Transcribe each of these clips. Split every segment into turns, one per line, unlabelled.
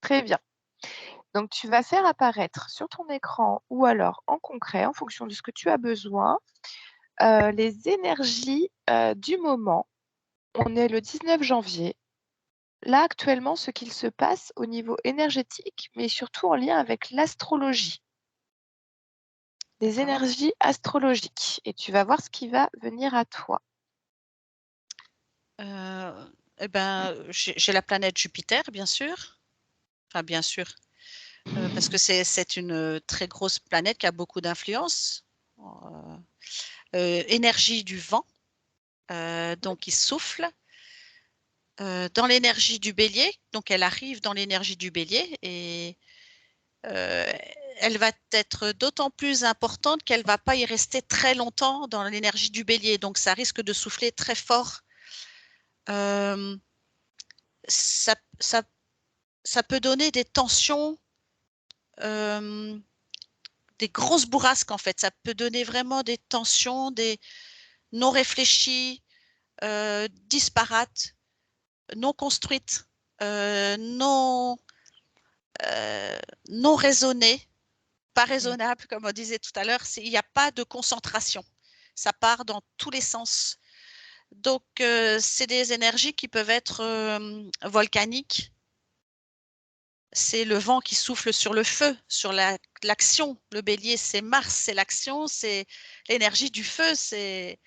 Très bien. Donc, tu vas faire apparaître sur ton écran ou alors en concret, en fonction de ce que tu as besoin, les énergies, du moment. On est le 19 janvier. Là, actuellement, ce qu'il se passe au niveau énergétique, mais surtout en lien avec l'astrologie, des
D'accord.
énergies astrologiques. Et tu vas voir ce qui va venir à toi.
Eh ben, j'ai la planète Jupiter, bien sûr. Enfin, bien sûr, parce que c'est une très grosse planète qui a beaucoup d'influence. Énergie du vent, donc il souffle. Dans l'énergie du bélier, donc elle arrive dans l'énergie du bélier et euh, elle va être d'autant plus importante qu'elle ne va pas y rester très longtemps dans l'énergie du bélier, donc ça risque de souffler très fort. Euh, ça, ça, ça peut donner des tensions, euh, des grosses bourrasques en fait. Ça peut donner vraiment des tensions, des non réfléchies, disparates, non construites, non, non raisonnées, pas
Mmh.
raisonnables, comme on disait tout à l'heure. Il n'y a pas de concentration. Ça part dans tous les sens. Donc, c'est des énergies qui peuvent être volcaniques. C'est le vent qui souffle sur le feu, sur l'action. Le bélier, c'est Mars, c'est l'action, c'est l'énergie du feu, c'est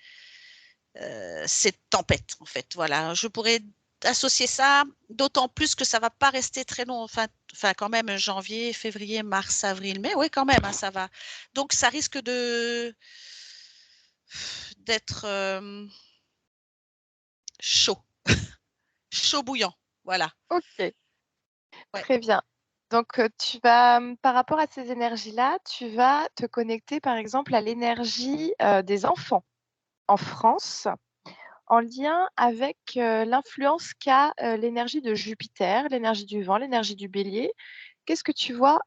tempête, en fait. Voilà, je pourrais associer ça, d'autant plus que ça va pas rester très long. Enfin, quand même, janvier, février, mars, avril, mai, oui, quand même, hein, ça va. Donc, ça risque d'être chaud, chaud bouillant. Voilà.
OK,
Ouais.
très bien. Donc, tu vas, par rapport à ces énergies-là, tu vas te connecter, par exemple, à l'énergie, des enfants en France, en lien avec, l'influence qu'a, l'énergie de Jupiter, l'énergie du vent, l'énergie du bélier. Qu'est-ce que tu vois,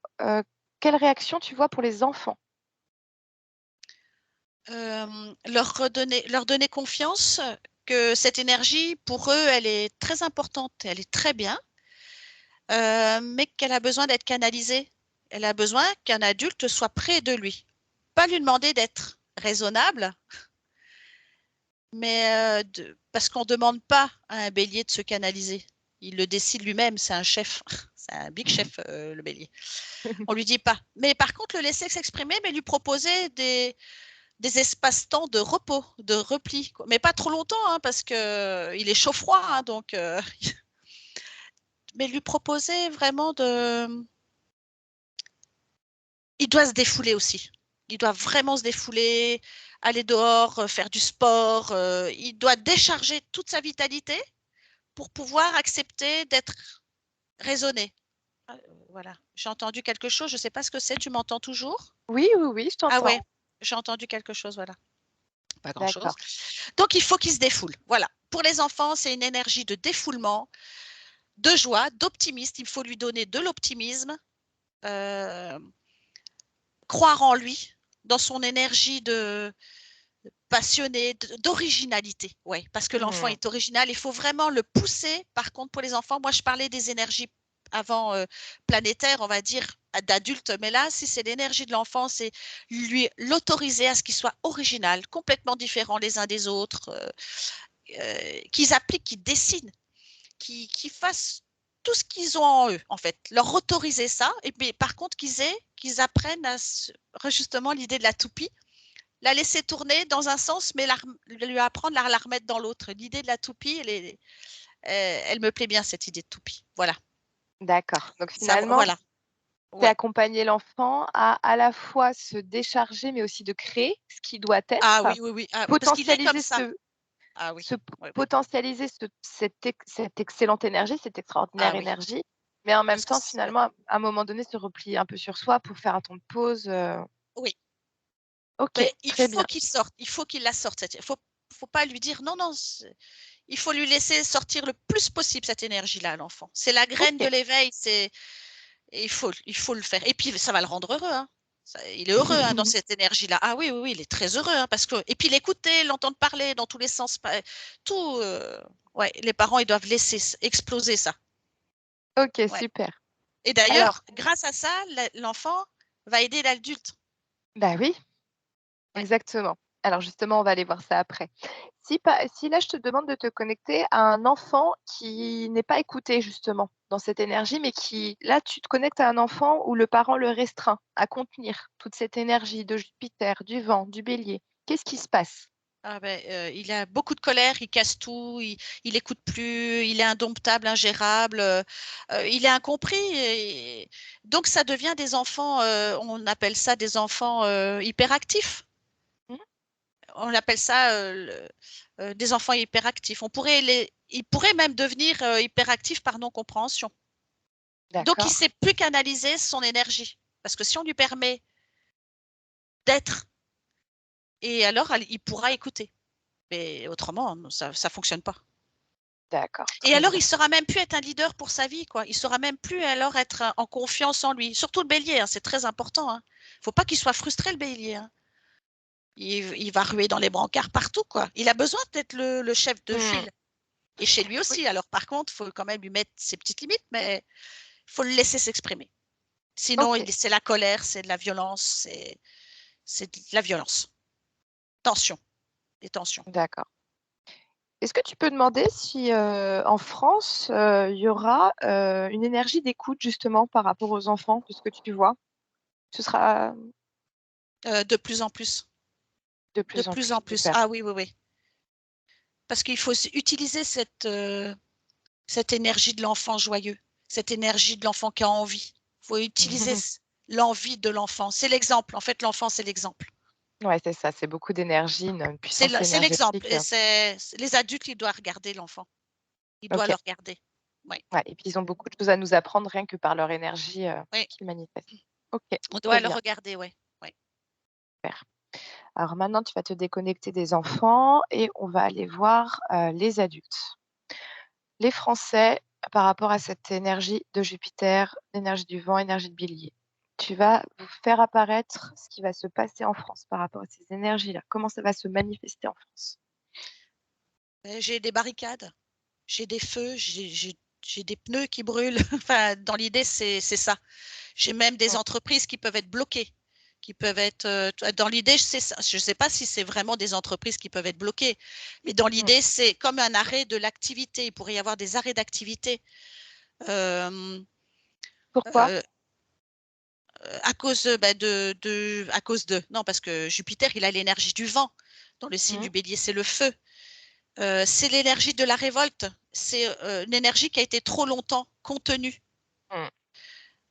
quelle réaction tu vois pour les enfants?
Leur donner confiance que cette énergie, pour eux, elle est très importante, elle est très bien, mais qu'elle a besoin d'être canalisée. Elle a besoin qu'un adulte soit près de lui. Pas lui demander d'être raisonnable, mais parce qu'on ne demande pas à un bélier de se canaliser. Il le décide lui-même, c'est un chef, c'est un big chef, le bélier. On ne lui dit pas. Mais par contre, le laisser s'exprimer, mais lui proposer des espaces-temps de repos, de repli, mais pas trop longtemps, hein, parce qu'il est chaud-froid, hein, donc, mais lui proposer vraiment de. Il doit se défouler aussi. Il doit vraiment se défouler, aller dehors, faire du sport. Il doit décharger toute sa vitalité pour pouvoir accepter d'être raisonné. Voilà. J'ai entendu quelque chose, je ne sais pas ce que c'est, tu m'entends toujours?
Oui, oui, oui, je
Ah ouais,
t'entends.
j'ai entendu quelque chose, voilà. Pas grand-chose.
D'accord.
Donc, il faut qu'il se défoule. Voilà. Pour les enfants, c'est une énergie de défoulement, de joie, d'optimisme. Il faut lui donner de l'optimisme, euh, croire en lui, dans son énergie de passionné, d'originalité. Ouais, parce que l'enfant
Mmh.
est original. Il faut vraiment le pousser. Par contre, pour les enfants, moi, je parlais des énergies avant planétaires, on va dire, d'adultes. Mais là, si c'est l'énergie de l'enfant, c'est lui l'autoriser à ce qu'il soit original, complètement différent les uns des autres, qu'ils appliquent, qu'ils dessinent, qu'ils fassent tout ce qu'ils ont en eux, en fait, leur autoriser ça, et puis par contre qu'ils apprennent à justement l'idée de la toupie, la laisser tourner dans un sens, mais lui apprendre à la remettre dans l'autre. L'idée de la toupie, elle me plaît bien, cette idée de toupie. Voilà.
D'accord. Donc
Ça,
finalement,
voilà.
c'est
Ouais.
accompagner l'enfant à la fois se décharger, mais aussi de créer ce qui doit
Ah
être,
oui, oui, oui. Ah, parce qu'il est comme
potentialiser
ça.
ce
Ah oui.
se
Oui, oui.
potentialiser cette excellente énergie, cette
Ah
extraordinaire
oui.
énergie, mais en même
Parce que
temps,
ouais.
finalement, à un moment donné, se replier un peu sur soi pour faire un temps de pause,
Oui.
OK,
Mais il
très
faut
bien.
qu'il sorte. Il faut qu'il la sorte. Faut pas lui dire non, non. Il faut lui laisser sortir le plus possible cette énergie-là à l'enfant. C'est la graine de
OK.
l'éveil. Et il faut le faire. Et puis, ça va le rendre heureux. Hein. Il est heureux hein, dans cette énergie-là. Ah oui, oui, oui, il est très heureux. Hein, parce que... Et puis, l'écouter, l'entendre parler dans tous les sens. Tout. Ouais, les parents, ils doivent laisser exploser ça.
OK,
Ouais,
super.
Et
Alors,
d'ailleurs, grâce à ça, l'enfant va aider l'adulte.
bah oui,
Ouais.
exactement. Alors justement, on va aller voir ça après. Si là, je te demande de te connecter à un enfant qui n'est pas écouté justement dans cette énergie, mais qui, là, tu te connectes à un enfant où le parent le restreint à contenir toute cette énergie de Jupiter, du vent, du bélier. Qu'est-ce qui se passe?
Ah ben, il a beaucoup de colère, il casse tout, il écoute plus, il est indomptable, ingérable, il est incompris. Donc ça devient des enfants, on appelle ça des enfants hyperactifs.
Mmh,
On appelle ça des enfants hyperactifs. Ils pourraient même devenir hyperactifs par non-compréhension. Donc il ne
d'accord,
sait plus canaliser son énergie. Parce que si on lui permet d'être, et alors il pourra écouter. Mais autrement, ça ne fonctionne pas.
d'accord,
Et
très
alors, il
bien.
saura même plus être un leader pour sa vie, quoi. Il saura même plus alors être en confiance en lui. Surtout le bélier, hein, c'est très important. Hein. Faut pas qu'il soit frustré, le bélier. Hein. Il va ruer dans les brancards partout, quoi. Il a besoin d'être le chef de
Mmh,
file. Et chez lui
oui,
aussi. Alors, par contre, il faut quand même lui mettre ses petites limites, mais il faut le laisser s'exprimer. Sinon,
OK,
c'est la colère, c'est de la violence, c'est de la violence. Tension, des tensions.
d'accord. Est-ce que tu peux demander si, en France, il y aura, une énergie d'écoute justement par rapport aux enfants, de ce que tu vois? Ce sera
De plus en plus.
de
De
plus en
plus
plus,
en plus.
super.
Ah oui, oui, oui. Parce qu'il faut utiliser cette énergie de l'enfant joyeux, cette énergie de l'enfant qui a envie. Il faut utiliser l'envie de l'enfant. C'est l'exemple. En fait, l'enfant, c'est l'exemple.
Ouais, c'est ça, c'est beaucoup d'énergie, une puissance
C'est l'exemple.
énergétique,
Et les adultes, ils doivent regarder l'enfant. Ils doivent
OK.
le regarder. Oui,
Ouais et puis ils ont beaucoup de choses à nous apprendre rien que par leur énergie,
oui.
qu'ils manifestent. OK,
On
très
doit le
bien,
regarder, oui. Oui.
super. Alors maintenant, tu vas te déconnecter des enfants et on va aller voir, les adultes. Les Français, par rapport à cette énergie de Jupiter, énergie du vent, énergie de Bélier. Tu vas vous faire apparaître ce qui va se passer en France par rapport à ces énergies-là. Comment ça va se manifester en France?
J'ai des barricades, j'ai des feux, j'ai des pneus qui brûlent. Enfin, dans l'idée, c'est ça. J'ai même des
Mmh,
entreprises qui peuvent être bloquées, qui peuvent être dans l'idée, c'est ça. Je ne sais pas si c'est vraiment des entreprises qui peuvent être bloquées, mais dans
mmh.
l'idée, c'est comme un arrêt de l'activité. Il pourrait y avoir des arrêts d'activité euh,
Pourquoi?
euh, à cause à cause de non parce que Jupiter il a l'énergie du vent. Dans le signe
Mmh,
du Bélier, c'est le feu. C'est l'énergie de la révolte. C'est une énergie qui a été trop longtemps contenue
mmh.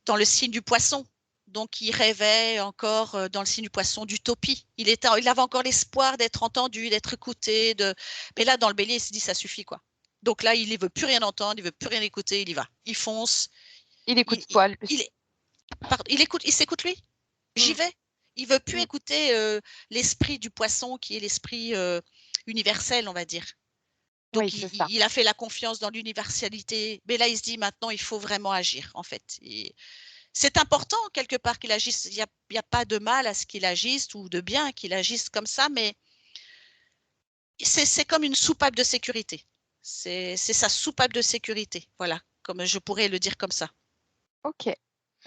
dans le signe du poisson. Donc, il rêvait encore dans le signe du poisson d'utopie. Il avait encore l'espoir d'être entendu, d'être écouté. Mais là, dans le bélier, il se dit, ça suffit, quoi. Donc là, il ne veut plus rien entendre, il ne veut plus rien écouter, il y va. Il fonce.
Il
Il,
écoute
il,
quoi
il,
lui?
pardon, il s'écoute lui. J'y
Mmh,
vais. Il veut plus
mmh.
écouter l'esprit du poisson qui est l'esprit universel, on va dire.
Oui,
Donc,
c'est ça.
il a fait la confiance dans l'universalité. Mais là, il se dit maintenant, il faut vraiment agir, en fait. C'est important, quelque part, qu'il agisse. Il y a pas de mal à ce qu'il agisse ou de bien qu'il agisse comme ça, mais c'est comme une soupape de sécurité. C'est sa soupape de sécurité. Voilà, comme je pourrais le dire comme ça.
OK.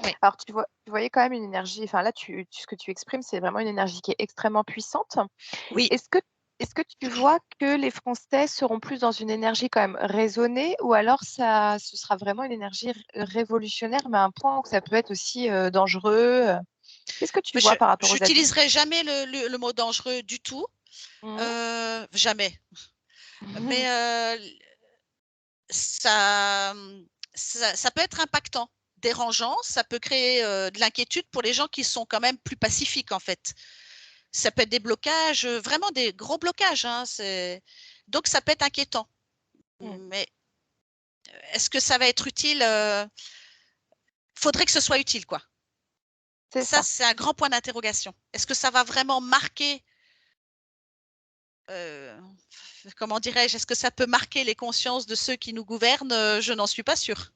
Oui.
Alors tu voyais quand même une énergie enfin là ce que tu exprimes, c'est vraiment une énergie qui est extrêmement puissante.
Oui.
Est-ce que est-ce que tu vois que les Français seront plus dans une énergie quand même raisonnée ou alors ce sera vraiment une énergie révolutionnaire, mais à un point où ça peut être aussi, dangereux? Qu'est-ce que tu
Je
vois par rapport aux adultes?
n'utiliserai jamais le mot dangereux du tout.
Mmh.
Jamais. Mais ça, ça peut être impactant, dérangeant, ça peut créer de l'inquiétude pour les gens qui sont quand même plus pacifiques en fait. Ça peut être des blocages, vraiment des gros blocages. Hein, donc ça peut être inquiétant.
Mmh.
Mais est-ce que ça va être utile faudrait que ce soit utile, quoi.
C'est
Ça,
ça.
c'est un grand point d'interrogation. Est-ce que ça va vraiment marquer comment dirais-je, est-ce que ça peut marquer les consciences de ceux qui nous gouvernent? Je n'en suis pas sûre.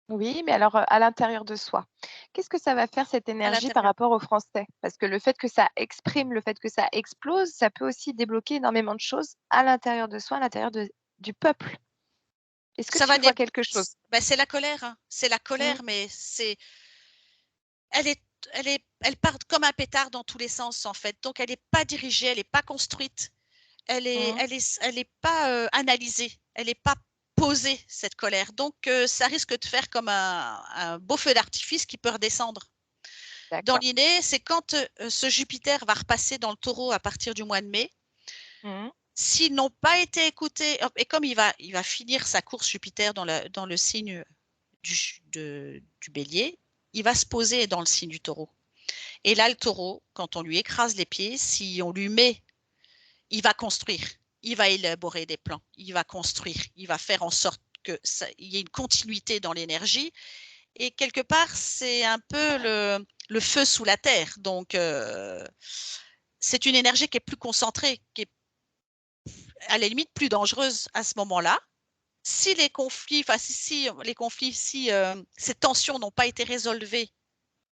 Oui, mais alors, à l'intérieur de soi, qu'est-ce que ça va faire cette
À
énergie par
l'intérieur.
rapport aux Français? Parce que le fait que ça exprime, le fait que ça explose, ça peut aussi débloquer énormément de choses à l'intérieur de soi, à l'intérieur du peuple. Est-ce que
Ça va
tu vois quelque chose?
ben, c'est la colère, hein. C'est la
Mmh.
colère, mais elle est, elle part comme un pétard dans tous les sens en fait. Donc elle n'est pas dirigée, elle n'est pas construite,
Mmh.
elle est pas analysée, elle n'est pas posée cette colère. Donc ça risque de faire comme un beau feu d'artifice qui peut redescendre. Dans
D'accord.
l'idée, c'est quand ce Jupiter va repasser dans le Taureau à partir du mois de mai.
Mmh.
S'ils n'ont pas été écoutés, et comme il va finir sa course Jupiter dans le signe du Bélier, il va se poser dans le signe du Taureau. Et là, le Taureau, quand on lui écrase les pieds, si on lui met, il va construire, il va élaborer des plans, il va construire, il va faire en sorte qu'il y ait une continuité dans l'énergie. Et quelque part, c'est un peu le feu sous la terre. Donc, c'est une énergie qui est plus concentrée, qui est à la limite plus dangereuse à ce moment-là. Si les conflits, enfin, si les conflits, si ces tensions n'ont pas été résolvées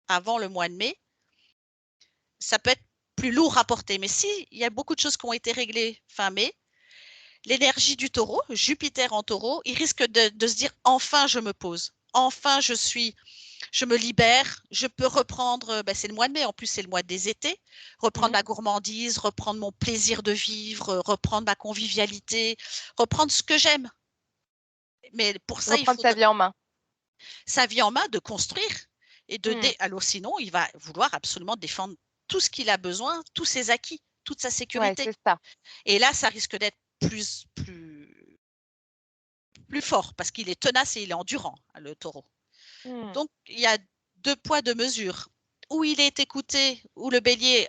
avant le mois de mai, ça peut être plus lourd à porter. Mais si il y a beaucoup de choses qui ont été réglées fin mai, l'énergie du taureau, Jupiter en taureau, il risque de se dire enfin je me pose, enfin je me libère, je peux reprendre, ben c'est le mois de mai, en plus c'est le mois des étés, reprendre
Mmh.
ma gourmandise, reprendre mon plaisir de vivre, reprendre ma convivialité, reprendre ce que j'aime. Mais pour ça, il
Reprendre
faut
sa vie en main.
sa vie en main, de construire et
Mmh.
alors sinon, il va vouloir absolument défendre tout ce qu'il a besoin, tous ses acquis, toute sa
Ouais,
sécurité.
c'est ça.
Et là, ça risque d'être plus fort parce qu'il est tenace et il est endurant, le taureau.
Mmh.
Donc, il y a deux poids, deux mesures. Où il est écouté, où le bélier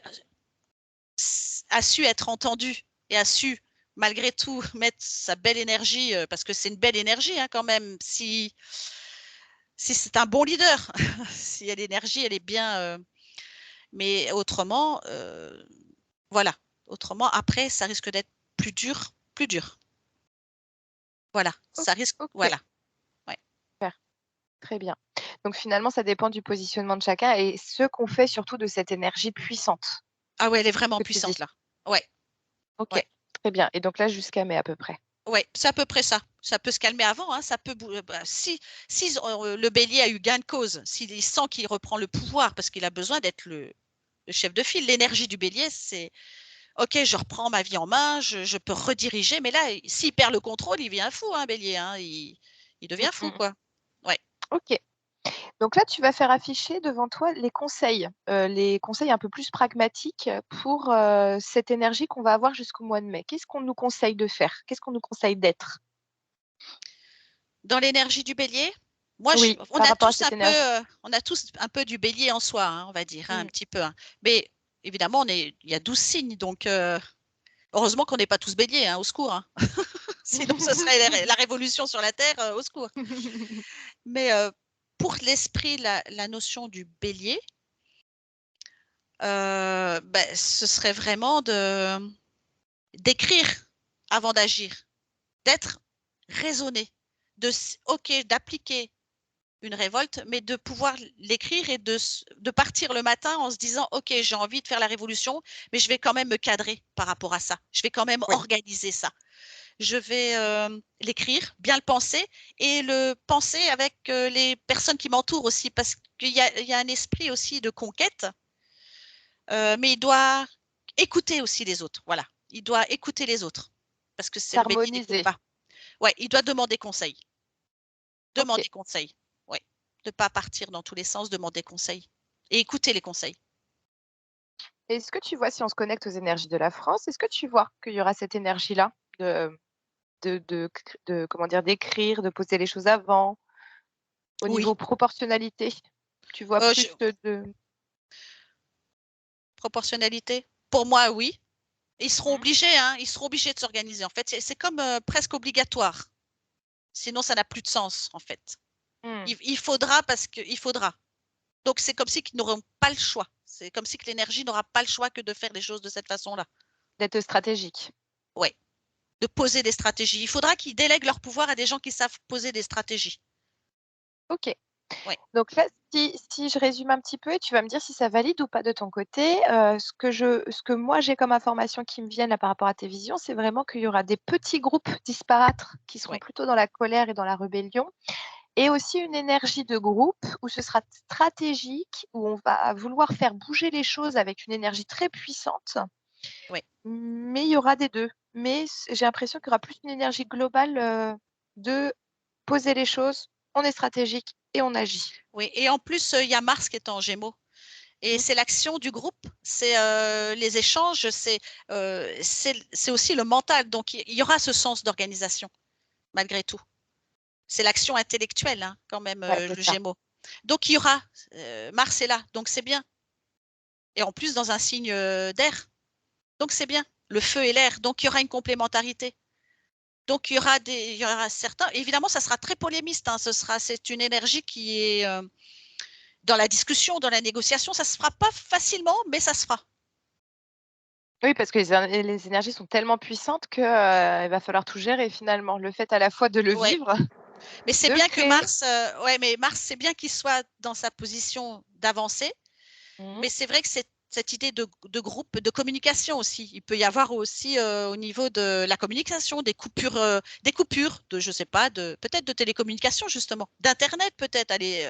a su être entendu et a su, malgré tout, mettre sa belle énergie, parce que c'est une belle énergie hein, quand même, si c'est un bon leader, si l'énergie, elle est bien. Mais autrement, voilà. Autrement, après, ça risque d'être plus dur, plus dur. Voilà,
O
ça risque,
OK.
voilà. Ouais.
Super. Très bien. Donc finalement, ça dépend du positionnement de chacun et ce qu'on fait surtout de cette énergie puissante
Ah ouais, elle est vraiment
que tu dis?
puissante là. Ouais,
OK.
ouais.
Très bien et donc là jusqu'à mai à peu près?
Ouais, c'est à peu près ça. Ça peut se calmer avant, hein, ça peut bah, si le bélier a eu gain de cause, s'il sent qu'il reprend le pouvoir parce qu'il a besoin d'être le chef de file, l'énergie du bélier, c'est OK, je reprends ma vie en main, je peux rediriger, mais là, s'il perd le contrôle, il devient fou, hein, bélier, hein, il
Mmh,
devient fou,
mmh.
quoi. Ouais.
OK. Donc là, tu vas faire afficher devant toi les conseils un peu plus pragmatiques pour, cette énergie qu'on va avoir jusqu'au mois de mai. Qu'est-ce qu'on nous conseille de faire? Qu'est-ce qu'on nous conseille d'être?
Dans l'énergie du bélier, moi,
Oui, par rapport à cette énergie.
on a tous un peu du bélier en soi, hein, on va dire, hein, un
Mmh.
petit peu. Hein. Mais évidemment, il y a 12 signes, donc heureusement qu'on n'est pas tous béliers, hein, au secours. Hein. Sinon, ce serait la révolution sur la Terre, au secours. Mais pour l'esprit, la notion du bélier, ben, ce serait vraiment d'écrire avant d'agir, d'être raisonné, OK, d'appliquer une révolte, mais de pouvoir l'écrire et de partir le matin en se disant, OK, j'ai envie de faire la révolution, mais je vais quand même me cadrer par rapport à ça. Je vais quand même
Oui,
organiser ça. Je vais l'écrire, bien le penser et le penser avec les personnes qui m'entourent aussi, parce qu'il y a un esprit aussi de conquête, mais il doit écouter aussi les autres. Voilà, il doit écouter les autres, parce que c'est le bélier n'écoute
s'harmoniser.
pas. Ouais, il doit demander conseil.
OK.
Demander conseil. Ouais. De ne pas partir dans tous les sens, demander conseil et écouter les conseils.
Est-ce que tu vois, si on se connecte aux énergies de la France, est-ce que tu vois qu'il y aura cette énergie-là de comment dire? D'écrire, de poser les choses avant, au
Oui,
niveau proportionnalité? Tu vois
je
plus de
proportionnalité? Pour moi, oui. Ils seront
mmh,
obligés, hein, ils seront obligés de s'organiser. En fait, c'est comme presque obligatoire. Sinon, ça n'a plus de sens, en fait.
mmh,
Il faudra parce qu'il faudra. Donc, c'est comme si qu'ils n'auront pas le choix. C'est comme si que l'énergie n'aura pas le choix que de faire les choses de cette façon-là.
d'être stratégique.
Ouais, de poser des stratégies. Il faudra qu'ils délèguent leur pouvoir à des gens qui savent poser des stratégies.
OK.
Ouais.
Donc là, si je résume un petit peu et tu vas me dire si ça valide ou pas de ton côté, ce que moi j'ai comme information qui me viennent là par rapport à tes visions, c'est vraiment qu'il y aura des petits groupes disparates qui seront
Ouais.
plutôt dans la colère et dans la rébellion et aussi une énergie de groupe où ce sera stratégique, où on va vouloir faire bouger les choses avec une énergie très puissante,
Ouais.
mais il y aura des 2. Mais j'ai l'impression qu'il y aura plus une énergie globale, de poser les choses, on est stratégique et on agit.
Oui, et en plus, il y a Mars qui est en Gémeaux. Et
Mmh.
c'est l'action du groupe, c'est les échanges, c'est aussi le mental. Donc, il y aura ce sens d'organisation, malgré tout. C'est l'action intellectuelle, hein, quand même,
Ouais, c'est
le
ça.
Gémeaux. Donc, il y aura, Mars est là, donc c'est bien. Et en plus, dans un signe d'air, donc c'est bien. Le feu et l'air, donc il y aura une complémentarité. Donc, il y aura certains, évidemment, ça sera très polémiste, hein, c'est une énergie qui est dans la discussion, dans la négociation, ça se fera pas facilement, mais ça se fera.
Oui, parce que les énergies sont tellement puissantes que, il va falloir tout gérer finalement. Le fait à la fois de le
Ouais.
vivre,
Mais c'est
de
bien que
créer.
Mars, ouais, mais Mars, c'est bien qu'il soit dans sa position d'avancée,
Mmh.
mais c'est vrai que c'est cette idée de groupe, de communication aussi. Il peut y avoir aussi au niveau de la communication des coupures de, je sais pas, peut-être de télécommunication justement, d'internet peut-être. Allez,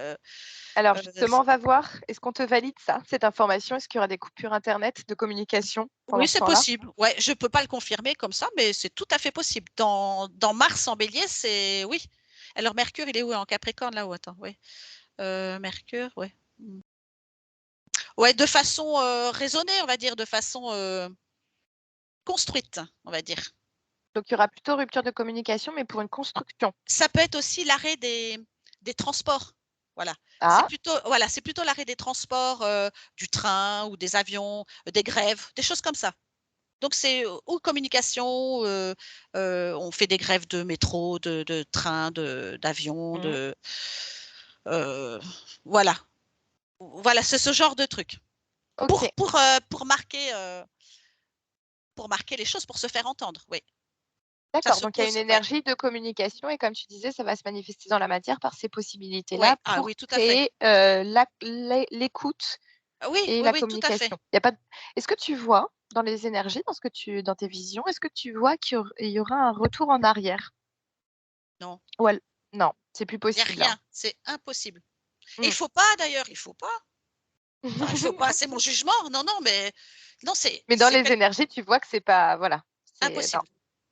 Alors
euh,
justement, on va voir, est-ce qu'on te valide ça, cette information? Est-ce qu'il y aura des coupures internet de communication pendant
oui,
ce
c'est
temps-là?
possible. Ouais, je peux pas le confirmer comme ça, mais c'est tout à fait possible. Dans Mars en Bélier, c'est oui. Alors Mercure, il est où en Capricorne là-haut? Attends, oui. Mercure, ouais. Ouais, de façon raisonnée, on va dire, de façon construite, on va dire.
Donc il y aura plutôt rupture de communication, mais pour une construction.
Ça peut être aussi l'arrêt des transports. Voilà.
Ah!
C'est plutôt l'arrêt des transports, du train ou des avions, des grèves, des choses comme ça. Donc c'est ou communication, on fait des grèves de métro, de train, d'avion,
Mmh.
euh, voilà. Voilà, c'est ce genre de truc.
OK,
Pour marquer les choses, pour se faire entendre, oui. Ça
d'accord, donc il y a une
s'oppose, ouais.
énergie de communication et comme tu disais, ça va se manifester dans la matière par ces
Ouais,
possibilités-là
ah
pour
oui, tout à fait.
créer, l'écoute
Ah oui,
et
oui,
la
oui, tout à fait.
communication. Il y a pas d Est-ce que tu vois dans les énergies, dans tes visions, est-ce que tu vois il y aura un retour en arrière?
Non,
Ou al Non, c'est plus
il y a
possible, hein?
rien, c'est impossible. Et il
Mmh.
faut pas d'ailleurs, il faut pas. Enfin, il faut pas, c'est mon jugement. Non, non, mais non,
Mais dans
c'est
les énergies, tu vois que c'est pas voilà, c'est non,
impossible.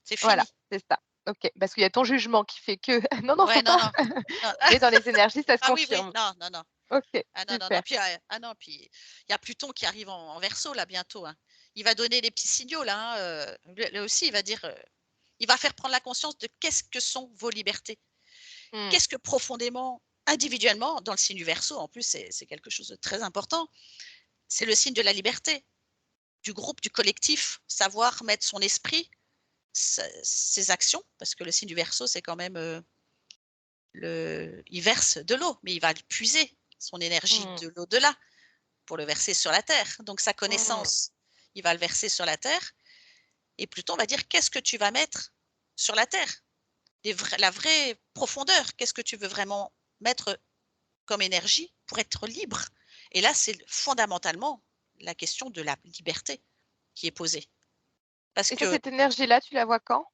C'est
voilà,
fini.
c'est ça. OK, parce qu'il y a ton jugement qui fait que non, non,
Ouais,
faut
non,
pas.
non. Non.
Mais dans les énergies, ça se
Ah oui, oui,
confirme.
non, non, non.
OK,
Ah non, non, non.
super.
Puis, ah non, puis il y a Pluton qui arrive en Verseau là bientôt, hein. Il va donner les petits signaux là, hein, lui aussi, il va dire, il va faire prendre la conscience de qu'est-ce que sont vos libertés.
Mmh.
Qu'est-ce que profondément, individuellement, dans le signe du Verseau, en plus, c'est quelque chose de très important. C'est le signe de la liberté, du groupe, du collectif, savoir mettre son esprit, ses actions, parce que le signe du Verseau, c'est quand même il verse de l'eau, mais il va puiser son énergie
Mmh.
de l'au-delà pour le verser sur la terre. Donc sa
Mmh.
connaissance, il va le verser sur la terre. Et Pluton va dire qu'est-ce que tu vas mettre sur la terre, la vraie profondeur. Qu'est-ce que tu veux vraiment mettre comme énergie pour être libre. Et là, c'est fondamentalement la question de la liberté qui est posée. Parce
Et ça,
que
cette énergie-là, tu la vois quand?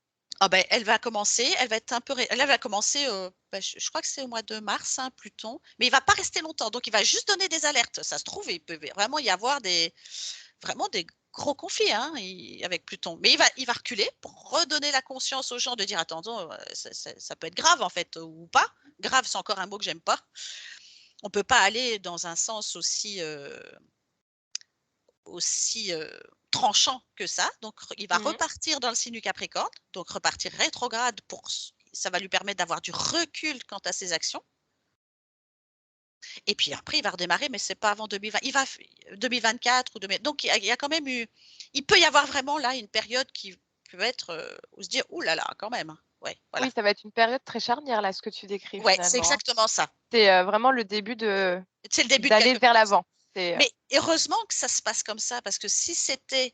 ah ben, elle va commencer, elle va être un peu, elle va commencer, je crois que c'est au mois de mars, hein, Pluton, mais il va pas rester longtemps, donc il va juste donner des alertes. Ça se trouve, il peut vraiment y avoir vraiment des gros conflits hein, avec Pluton. Mais il va reculer pour redonner la conscience aux gens de dire, attendons, ça peut être grave en fait, ou pas. Grave, c'est encore un mot que j'aime pas. On peut pas aller dans un sens aussi tranchant que ça. Donc, il va
Mmh.
repartir dans le signe du Capricorne, donc repartir rétrograde ça va lui permettre d'avoir du recul quant à ses actions. Et puis après, il va redémarrer, mais c'est pas avant 2020. 2024 ou 2000. Donc, il y a quand même il peut y avoir vraiment là une période qui peut être où se dire, ouh là là, quand même. Ouais, voilà.
Oui, ça va être une période très charnière là, ce que tu décris
Ouais, c'est
finalement, hein.
exactement ça.
C'est, vraiment le début
C'est le début de
d'aller
quelque
vers
chose.
l'avant. C'est,
Mais heureusement que ça se passe comme ça, parce que si c'était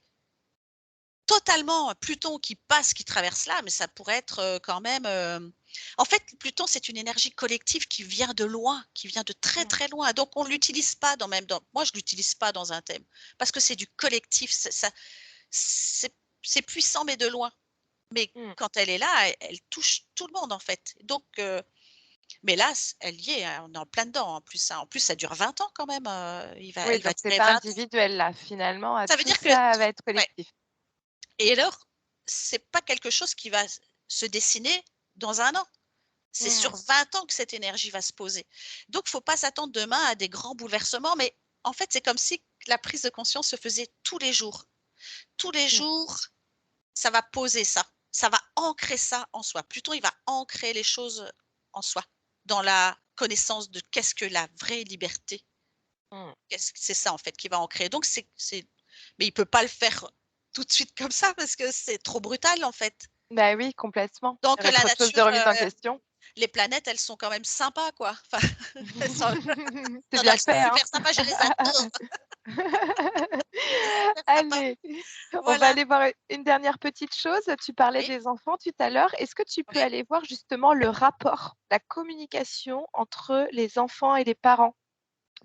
totalement Pluton qui passe, qui traverse là, mais ça pourrait être, quand même, en fait, Pluton, c'est une énergie collective qui vient de loin, qui vient de très,
Mmh.
très loin. Donc on l'utilise pas moi je l'utilise pas dans un thème parce que c'est du collectif, c'est c'est puissant mais de loin. Mais
Mmh.
quand elle est là, elle touche tout le monde en fait. Donc mais là, elle y est, hein, on est en plein dedans en plus, hein. En plus, ça dure 20 ans quand même,
Oui,
elle va
donc c'est
durer
pas
20 ans.
individuel là, finalement,
Ça veut
tout
dire que
ça va être
ouais.
collectif.
Et alors, c'est pas quelque chose qui va se dessiner dans un an. C'est
Mmh.
sur 20 ans que cette énergie va se poser. Donc, faut pas s'attendre demain à des grands bouleversements, mais en fait, c'est comme si la prise de conscience se faisait tous les jours. Tous les
Mmh.
jours, ça va poser ça. Ça va ancrer ça en soi. Plutôt, il va ancrer les choses en soi, dans la connaissance de qu'est-ce que la vraie liberté.
Mmh.
C'est ça en fait qui va ancrer. Donc mais il peut pas le faire tout de suite comme ça parce que c'est trop brutal en fait.
Bah oui, complètement. Il y
Donc
aurait
la
trop de choses de
nature,
remise en question.
les planètes, elles sont quand même sympas quoi. Enfin, elles sont il
C'est
y en a
bien
qui sont
fait, hein?
super sympas, je les adore. C'est super sympa.
Allez, on va
Voilà.
aller voir une dernière petite chose. Tu parlais
Oui,
des enfants tout à l'heure. Est-ce que tu peux
oui.
aller voir justement le rapport, la communication entre les enfants et les parents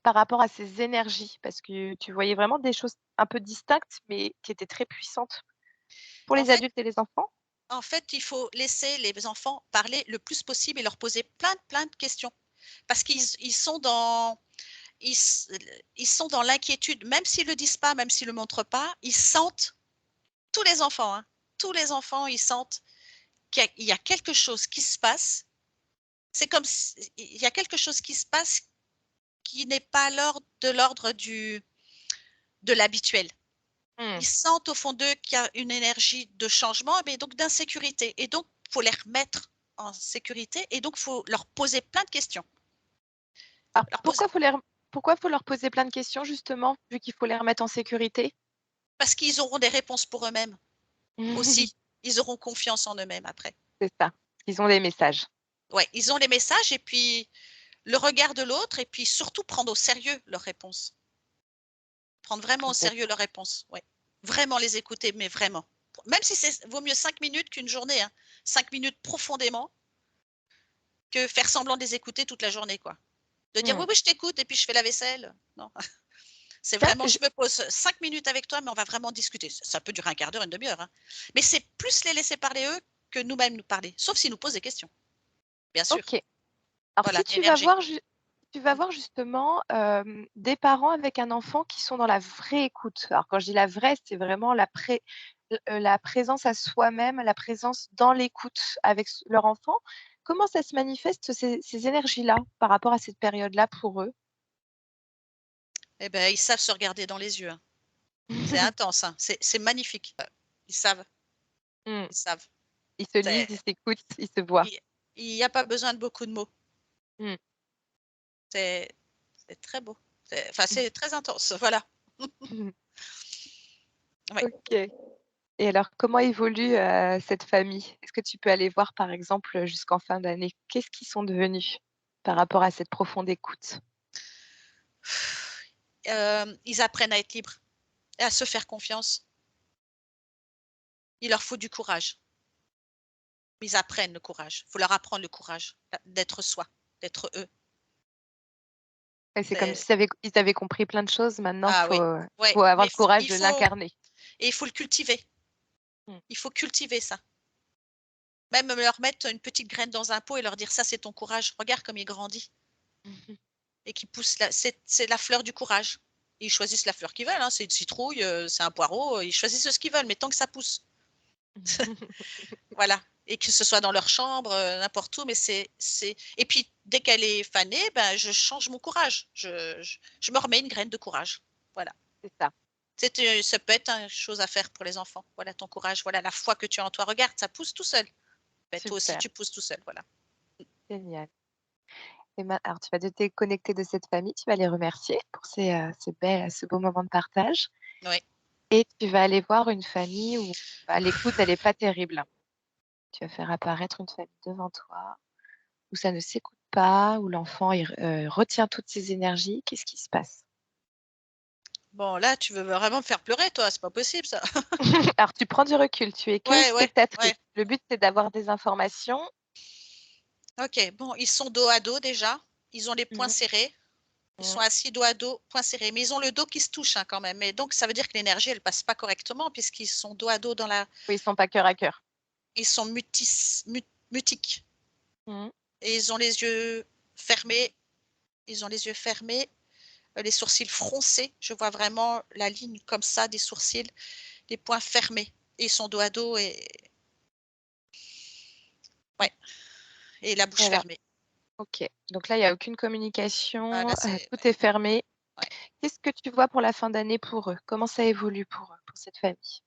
par rapport à ces énergies? Parce que tu voyais vraiment des choses un peu distinctes, mais qui étaient très puissantes pour
En
les
fait
adultes et les enfants?
en fait, il faut laisser les enfants parler le plus possible et leur poser plein de questions. Parce
Mmh.
ils sont dans ils s ils sont dans l'inquiétude, même s'ils le disent pas, même s'ils le montrent pas, ils sentent. Tous les enfants, hein, tous les enfants, ils sentent qu'il y a quelque chose qui se passe. C'est comme si il y a quelque chose qui se passe qui n'est pas l'ordre de l'habituel.
Mmh.
Ils sentent au fond d'eux qu'il y a une énergie de changement, mais donc d'insécurité et donc faut les remettre en sécurité et donc faut leur poser plein de questions. Faut
Alors
leur poser
pourquoi faut leur poser plein de questions justement, vu qu'il faut les remettre en sécurité?
parce qu'ils auront des réponses pour eux-mêmes aussi. Ils auront confiance en eux-mêmes après.
C'est ça, ils ont des messages.
Ouais, ils ont les messages et puis le regard de l'autre et puis surtout prendre au sérieux leurs réponses. Prendre vraiment au sérieux
Complètement.
leurs réponses, ouais. Vraiment les écouter, mais vraiment. Même si c'est vaut mieux 5 minutes qu'une journée, hein. 5 minutes profondément que faire semblant de les écouter toute la journée, quoi. De dire:
Mmh.
«Oui, oui, je t'écoute» et puis je fais la vaisselle. Non, c'est
Tiens,
vraiment je me pose 5 minutes avec toi, mais on va vraiment discuter. Ça peut durer un quart d'heure, une demi-heure, hein. Mais c'est plus les laisser parler eux que nous-mêmes nous parler, sauf s'ils nous posent des questions, bien sûr.
OK. Alors
Voilà,
si tu vas
l'énergie.
voir justement, des parents avec un enfant qui sont dans la vraie écoute. Alors quand je dis la vraie, c'est vraiment la présence à soi-même, la présence dans l'écoute avec leur enfant. Comment ça se manifeste ces énergies-là par rapport à cette période-là pour eux?
Eh ben, ils savent se regarder dans les yeux, hein. C'est intense, hein. C'est magnifique. Ils savent,
Mmh.
ils savent.
Ils se
C'est
lisent, ils s'écoutent, ils se voient.
il y a pas besoin de beaucoup de mots.
Mmh.
C'est c'est très beau. Enfin, c'est très intense, voilà. Ouais.
OK. Et alors comment évolue, cette famille? Est-ce que tu peux aller voir par exemple, jusqu'en fin d'année? Qu'est-ce qu'ils sont devenus par rapport à cette profonde écoute?
Ils apprennent à être libres et à se faire confiance. Il leur faut du courage. Ils apprennent le courage. Il faut leur apprendre le courage, d'être soi, d'être eux.
Et c'est comme
C'est
s'ils avaient compris plein de choses, maintenant
ah oui, ouais,
faut avoir
mais
le courage
il
de
faut
l'incarner.
et il faut le cultiver.
Mmh.
Il faut cultiver ça. Même leur mettre une petite graine dans un pot et leur dire: «Ça, c'est ton courage. Regarde comme il grandit et qui pousse la c'est la fleur du courage». Ils choisissent la fleur qu'ils veulent, hein, c'est une citrouille, c'est un poireau, ils choisissent ce qu'ils veulent, mais tant que ça pousse. Voilà et que ce soit dans leur chambre, n'importe où, mais c'est et puis dès qu'elle est fanée, ben, je change mon courage. Je me remets une graine de courage. Voilà.
C'est ça,
Ça peut être une chose à faire pour les enfants. Voilà ton courage, voilà la foi que tu as en toi. Regarde, ça pousse tout seul. Ben, toi aussi
super,
tu pousses tout seul, voilà.
génial. Et alors tu vas te déconnecter de cette famille, tu vas les remercier pour ce beau moment de partage
Oui.
et tu vas aller voir une famille où, bah, l'écoute, elle est pas terrible. Tu vas faire apparaître une famille devant toi où ça ne s'écoute pas, où l'enfant retient toutes ses énergies. Qu'est-ce qui se passe?
Bon, là, tu veux vraiment me faire pleurer, toi, c'est pas possible, ça.
Alors tu prends du recul, tu es que
Ouais, ouais,
spectatrice.
ouais.
Le but, c'est d'avoir des informations.
Ok, bon, ils sont dos à dos déjà. Ils ont les poings
Mmh,
serrés. Ils sont
mmh.
assis dos à dos, poings serrés. Mais ils ont le dos qui se touche hein, quand même. Mais donc, ça veut dire que l'énergie, elle passe pas correctement puisqu'ils sont dos à dos dans la.
Oui, ils sont pas cœur à cœur.
Ils sont mutiques.
Mmh.
Et ils ont les yeux fermés. Ils ont les yeux fermés, les sourcils froncés. Je vois vraiment la ligne comme ça des sourcils, les poings fermés. Et ils sont dos à dos et ouais, et la
Et
bouche
alors
fermée.
OK, donc là, il y a aucune
Ah,
communication,
là, c'est
tout
ouais,
est fermé.
ouais.
Qu'est-ce que tu vois pour la fin d'année pour eux? Comment ça évolue pour cette famille?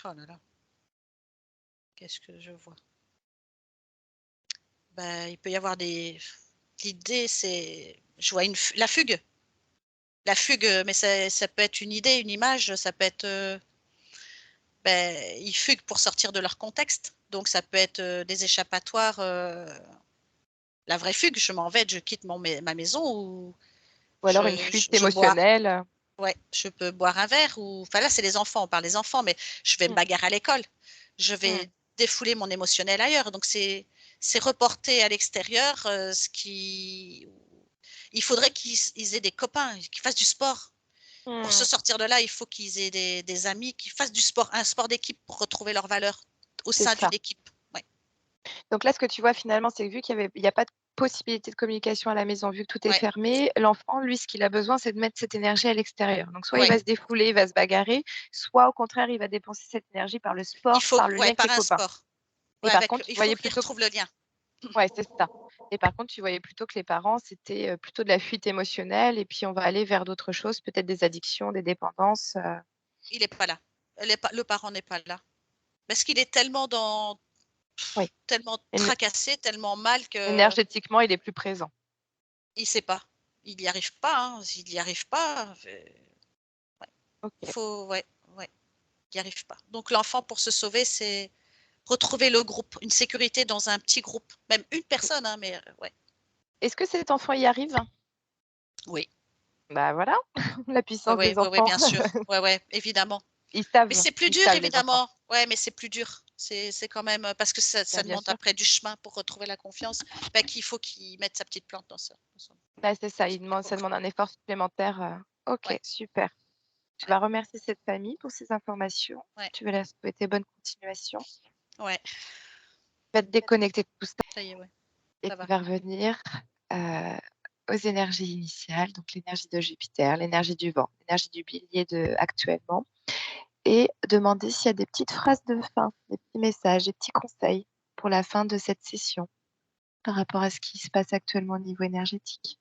Oh là là, qu'est-ce que je vois? Bah, il peut y avoir des. L'idée, c'est. Je vois la fugue. La fugue, mais ça peut être une idée, une image, ça peut être. Ben, ils fuguent pour sortir de leur contexte. Donc, ça peut être des échappatoires. La vraie fugue, je m'en vais, je quitte ma maison ou
Ou alors une fuite
je bois.
émotionnelle?
Ouais, je peux boire un verre ou. Enfin, là, c'est les enfants, on parle des enfants, mais je vais me
Mmh,
bagarrer à l'école. Je
mmh,
vais défouler mon émotionnel ailleurs. Donc, c'est reporter à l'extérieur ce qui. Il faudrait qu'ils aient des copains, qu'ils fassent du sport. Pour se
mmh.
sortir de là, il faut qu'ils aient des amis qui fassent du sport, un sport d'équipe pour retrouver leurs valeurs au
C'est
sein d'une
ça.
équipe. Ouais.
Donc là, ce que tu vois finalement, c'est que vu il y a pas de possibilité de communication à la maison, vu que tout est
Ouais.
fermé, l'enfant, lui, ce qu'il a besoin, c'est de mettre cette énergie à l'extérieur. Donc soit il
Ouais.
va se défouler, il va se bagarrer, soit au contraire, il va dépenser cette énergie par le
Il
sport,
faut,
par le lien
ouais,
avec les
par un
copains.
sport.
Et
Ouais,
par contre, tu
il faut
voyais
qu'ils
plutôt
retrouvent le lien.
ouais, c'est ça. Et par contre, tu voyais plutôt que les parents, c'était, plutôt de la fuite émotionnelle et puis on va aller vers d'autres choses, peut-être des addictions, des dépendances,
Il n'est pas là. Le parent n'est pas là. Parce qu'il est tellement
oui,
tellement
éne
tracassé, tellement mal que
énergétiquement, il est plus présent.
il sait pas. Il n'y arrive pas. Hein. S'il n'y arrive pas, ouais.
OK.
Ouais, ouais, il n'y arrive pas. Donc l'enfant, pour se sauver, c'est retrouver le groupe, une sécurité dans un petit groupe, même une personne, hein, mais ouais.
Est-ce que cet enfant y arrive?
Oui,
Bah, voilà, la
ouais,
puissance
ouais,
des
ouais, ouais,
enfants.
bien sûr. Ouais, ouais, évidemment. Mais c'est plus
Ils
dur,
savent les enfants.
évidemment. Ouais, mais c'est plus dur. C'est quand même parce que
Bah,
ça
bien
demande
sûr.
après du chemin pour retrouver la confiance. Bah, qu'il faut qu'il mette sa petite plante dans ça.
Bah, c'est ça,
Son
il
petit
demande ça
cocon.
demande un effort supplémentaire, OK,
Ouais,
super. Je
ouais,
vais remercier cette famille pour ces informations.
ouais,
Je vais leur souhaiter bonne continuation.
ouais.
Va te déconnecter de tout ça
Ça y est, ouais,
et
ça
tu
va.
vas revenir, heu, aux énergies initiales, donc l'énergie de Jupiter, l'énergie du vent, l'énergie du Bélier actuellement et demander s'il y a des petites phrases de fin, des petits messages, des petits conseils pour la fin de cette session par rapport à ce qui se passe actuellement au niveau énergétique.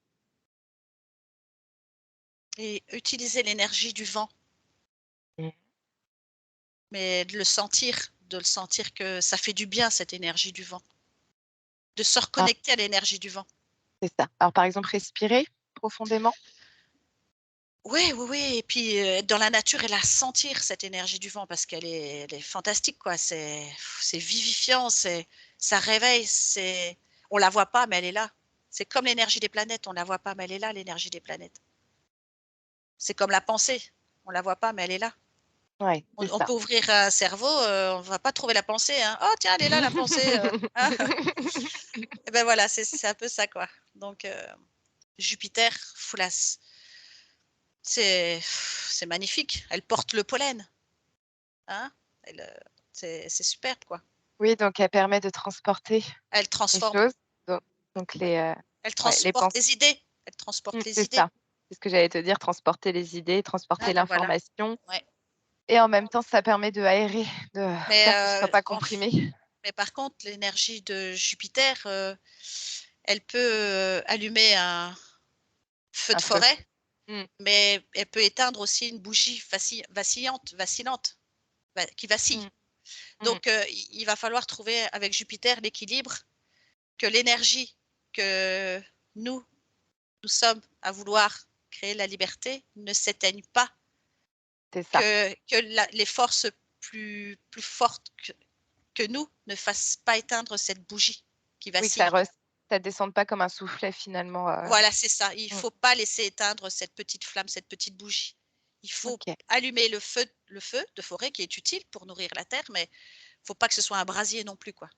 Et utiliser l'énergie du vent,
Mmh.
mais de le sentir que ça fait du bien cette énergie du vent, de se
Alors
reconnecter à l'énergie du vent.
c'est ça. Alors par exemple, respirer profondément.
Oui, oui, oui, et puis être dans la nature et la sentir cette énergie du vent parce elle est fantastique quoi. C'est vivifiant, ça réveille, on la voit pas mais elle est là. C'est comme l'énergie des planètes, on la voit pas mais elle est là l'énergie des planètes. C'est comme la pensée, on la voit pas mais elle est là.
Ouais, c'est
On
ça.
peut ouvrir un cerveau, on va pas trouver la pensée, hein. Oh tiens, elle est là la pensée, hein. Et ben voilà, c'est un peu ça quoi. Donc Jupiter, Foulas, c'est magnifique. Elle porte le pollen, hein. Elle, c'est superbe quoi.
Oui, donc elle permet de transporter
Elle
les
transforme,
choses, donc donc
ouais.
les,
Elle
ouais, les
transporte
pensées.
les idées. Elle transporte les
C'est
idées.
ça. C'est ce que j'allais te dire, transporter les idées,
Ah
transporter
ben voilà.
l'information
Ouais.
et en même temps, ça permet de aérer, de
Mais,
faire que ce soit pas comprimé.
mais par contre, l'énergie de Jupiter, elle peut allumer un feu de
Un feu.
forêt,
Mmh,
mais elle peut éteindre aussi une bougie vacillante, qui vacille.
mmh, mmh.
Donc, il va falloir trouver avec Jupiter l'équilibre, que l'énergie que nous, nous sommes à vouloir créer la liberté ne s'éteigne pas,
C'est ça.
les forces plus fortes que nous ne fassent pas éteindre cette bougie qui
Oui, que ça
vacille.
Ça descende pas comme un soufflet finalement,
Voilà, c'est ça. Il
mmh,
faut pas laisser éteindre cette petite flamme, cette petite bougie. Il faut
OK.
allumer le feu de forêt qui est utile pour nourrir la terre, mais faut pas que ce soit un brasier non plus, quoi.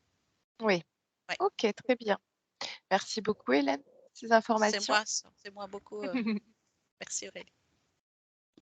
Oui.
Ouais,
OK, très bien. Merci beaucoup Hélène, pour ces informations.
c'est moi beaucoup, merci Aurélie.